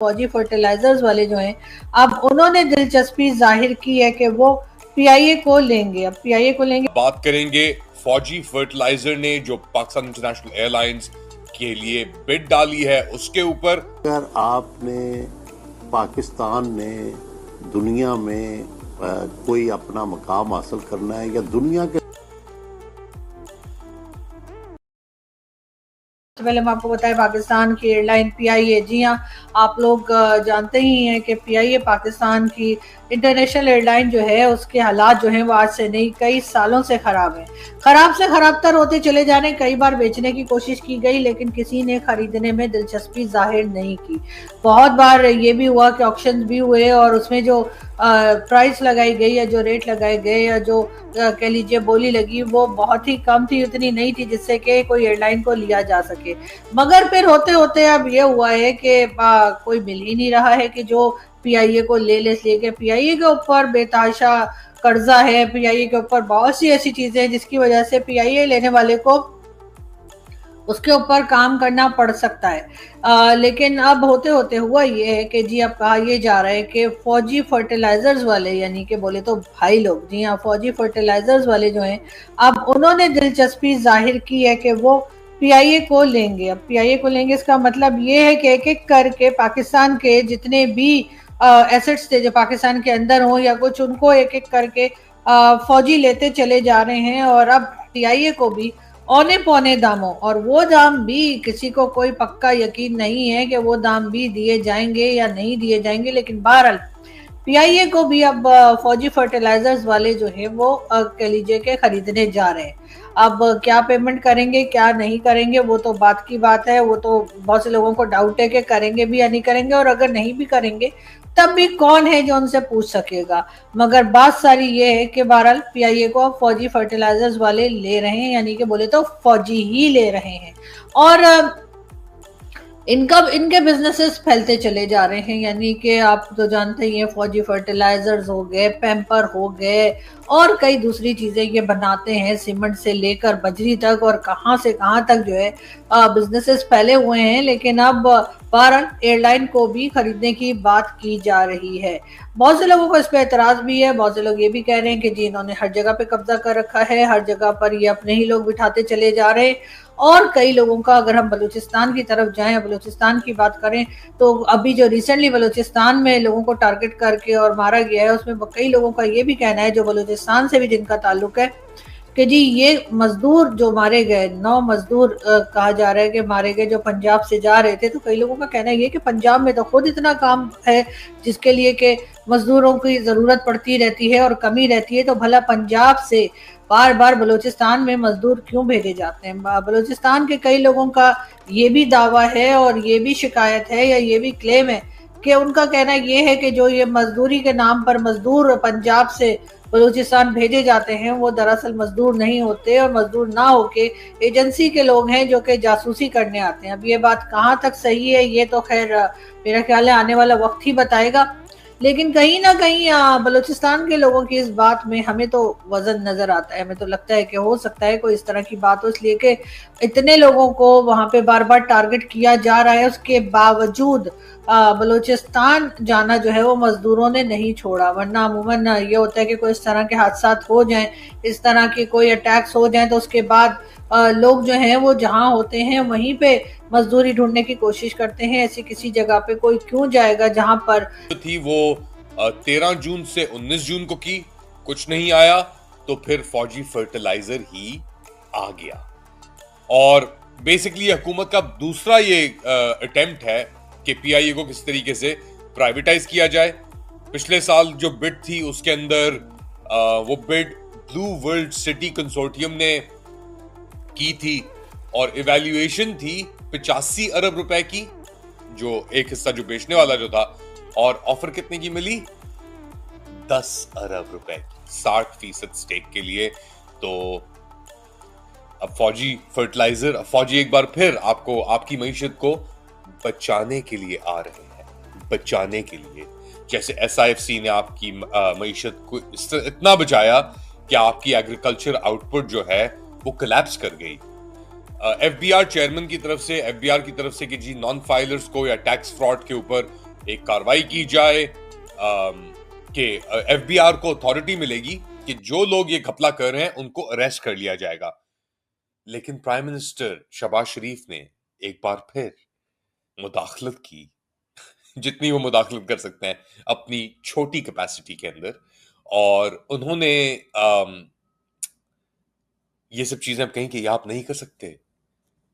फौजी फर्टिलाइजर्स वाले जो हैं, अब उन्होंने दिलचस्पी जाहिर की है कि वो पीआईए को लेंगे। अब पीआईए को लेंगे। बात करेंगे फौजी फर्टिलाइजर ने जो पाकिस्तान इंटरनेशनल एयरलाइंस के लिए बिड डाली है उसके ऊपर। अगर आपने पाकिस्तान ने दुनिया में कोई अपना मकाम हासिल करना है या दुनिया के, तो पहले मैं आपको बताएं पाकिस्तान की एयरलाइन पीआईए। जी हाँ, आप लोग जानते ही हैं कि पीआईए पाकिस्तान की इंटरनेशनल एयरलाइन जो है उसके हालात जो हैं वो आज से नहीं कई सालों से खराब हैं। खराब से खराब तर होते चले जा रहे हैं। कई बार बेचने की कोशिश की गई लेकिन किसी ने खरीदने में दिलचस्पी जाहिर नहीं की। बहुत बार ये भी हुआ कि ऑक्शन भी हुए और उसमें जो प्राइस लगाई गई या जो रेट लगाए गए या जो कह लीजिए बोली लगी वो बहुत ही कम थी, उतनी नहीं थी जिससे कि कोई एयरलाइन को लिया जा सके। मगर फिर होते होते अब ये हुआ है कि कोई मिल ही नहीं रहा है कि जो पीआईए को ले इसलिए कि पीआईए के ऊपर बेताशा कर्जा है, पीआईए के ऊपर बहुत सी ऐसी चीजें हैं जिसकी वजह से पीआईए लेने वाले को उसके ऊपर काम करना पड़ सकता है। लेकिन अब होते होते हुआ ये है कि जी अब कहा ये जा रहा है कि फौजी फर्टिलाइजर्स वाले यानी कि बोले तो भाई लोग, जी हाँ, फौजी फर्टिलाइजर्स वाले जो हैं अब उन्होंने दिलचस्पी जाहिर की है कि वो पीआईए को लेंगे। अब पीआईए को लेंगे इसका मतलब ये है कि एक एक करके पाकिस्तान के जितने भी एसेट्स थे जो पाकिस्तान के अंदर हो या कुछ, उनको एक एक करके फौजी लेते चले जा रहे हैं। और अब पीआईए को भी औने पौने दामों, और वो दाम भी किसी को कोई पक्का यकीन नहीं है कि वो दाम भी दिए जाएंगे या नहीं दिए जाएंगे, लेकिन बहरहाल पीआईए को भी अब फौजी फर्टिलाइजर्स वाले जो है वो कह लीजिए कि खरीदने जा रहे हैं। अब क्या पेमेंट करेंगे क्या नहीं करेंगे वो तो बात की बात है, वो तो बहुत से लोगों को डाउट है कि करेंगे भी या नहीं करेंगे, और अगर नहीं भी करेंगे तब भी कौन है जो उनसे पूछ सकेगा। मगर बात सारी ये है कि बहरहाल पीआईए को अब फौजी फर्टिलाइजर्स वाले ले रहे हैं, यानी कि बोले तो फौजी ही ले रहे हैं। और इनके बिजनेसेस फैलते चले जा रहे हैं, यानी कि आप तो जानते ही हैं फौजी फर्टिलाइजर्स हो गए, पैम्पर हो गए और कई दूसरी चीजें ये बनाते हैं, सीमेंट से लेकर बजरी तक, और कहां से कहां तक जो है बिजनेसेस फैले हुए हैं। लेकिन अब बहरहाल एयरलाइन को भी खरीदने की बात की जा रही है। बहुत से लोगों को इस पे एतराज भी है। बहुत से लोग ये भी कह रहे हैं कि जी इन्होंने हर जगह पे कब्जा कर रखा है, हर जगह पर ये अपने ही लोग बिठाते चले जा रहे हैं। और कई लोगों का, अगर हम बलूचिस्तान की तरफ जाएं, बलूचिस्तान की बात करें तो अभी जो रिसेंटली बलूचिस्तान में लोगों को टारगेट करके और मारा गया है उसमें कई लोगों का ये भी कहना है, जो बलूचिस्तान से भी जिनका ताल्लुक है, कि जी ये मजदूर जो मारे गए, 9 मजदूर कहा जा रहा है कि मारे गए जो पंजाब से जा रहे थे। तो कई लोगों का कहना है ये कि पंजाब में तो खुद इतना काम है जिसके लिए कि मजदूरों की जरूरत पड़ती रहती है और कमी रहती है, तो भला पंजाब से बार बार बलूचिस्तान में मजदूर क्यों भेजे जाते हैं। बलूचिस्तान के कई लोगों का ये भी दावा है और ये भी शिकायत है या ये भी क्लेम है कि उनका कहना ये है कि जो ये मजदूरी के नाम पर मजदूर पंजाब से बलूचिस्तान भेजे जाते हैं वो दरअसल मजदूर नहीं होते, और मजदूर ना होके एजेंसी के लोग हैं जो कि जासूसी करने आते हैं। अब ये बात कहाँ तक सही है ये तो खैर मेरा ख्याल है आने वाला वक्त ही बताएगा। लेकिन कहीं ना कहीं बलूचिस्तान के लोगों की इस बात में हमें तो वजन नजर आता है। हमें तो लगता है कि हो सकता है कोई इस तरह की बात हो, इसलिए कि इतने लोगों को वहां पे बार बार टारगेट किया जा रहा है, उसके बावजूद बलूचिस्तान जाना जो है वो मजदूरों ने नहीं छोड़ा। वरना अमूमन ये होता है कि कोई इस तरह के हादसा हो जाएं, इस तरह के कोई अटैक्स हो जाएं, तो उसके बाद लोग जो हैं वो जहां होते हैं वहीं पे मजदूरी ढूंढने की कोशिश करते हैं। ऐसी किसी जगह पे कोई क्यों जाएगा जहां पर थी वो 13 जून से 19 जून को की, कुछ नहीं आया तो फिर फौजी फर्टिलाइजर ही आ गया। और बेसिकली हुकूमत का दूसरा ये अटेम्प्ट है कि पीआईए को किस तरीके से प्राइवेटाइज किया जाए। पिछले साल जो बिड थी उसके अंदर वो bid blue world city consortium ने की थी और इवैल्यूएशन थी 85 अरब रुपए की, जो एक हिस्सा जो बेचने वाला जो था, और ऑफर कितने की मिली? 10 अरब रुपए की, 60% स्टेक के लिए। तो अब फौजी फर्टिलाइजर, फौजी एक बार फिर आपको आपकी मईशत को बचाने के लिए आ रहे हैं, बचाने के लिए। जैसे एसआईएफसी ने आपकी मईशत को इतना बचाया कि आपकी एग्रीकल्चर आउटपुट जो है वो कोलैप्स कर गई। एफबीआर चेयरमैन की तरफ से, एफबीआर की तरफ से कि जी नॉन फाइलर्स को या टैक्स फ्रॉड के ऊपर एक कार्रवाई की जाए कि एफबीआर को अथॉरिटी मिलेगी कि जो लोग ये घपला कर रहे हैं उनको अरेस्ट कर लिया जाएगा। लेकिन प्राइम मिनिस्टर शहबाज शरीफ ने एक बार फिर मुदाखलत की, जितनी वो मुदाखलत कर सकते हैं अपनी छोटी कैपेसिटी के अंदर, और उन्होंने ये सब चीजें अब कहीं कि ये आप नहीं कर सकते।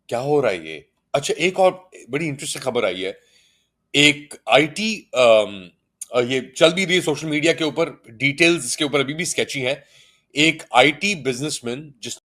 क्या हो रहा है ये? अच्छा, एक और बड़ी इंटरेस्टिंग खबर आई है। एक आईटी ये चल भी रही है सोशल मीडिया के ऊपर, डिटेल्स इसके ऊपर अभी भी स्केची है। एक आईटी बिजनेसमैन जिस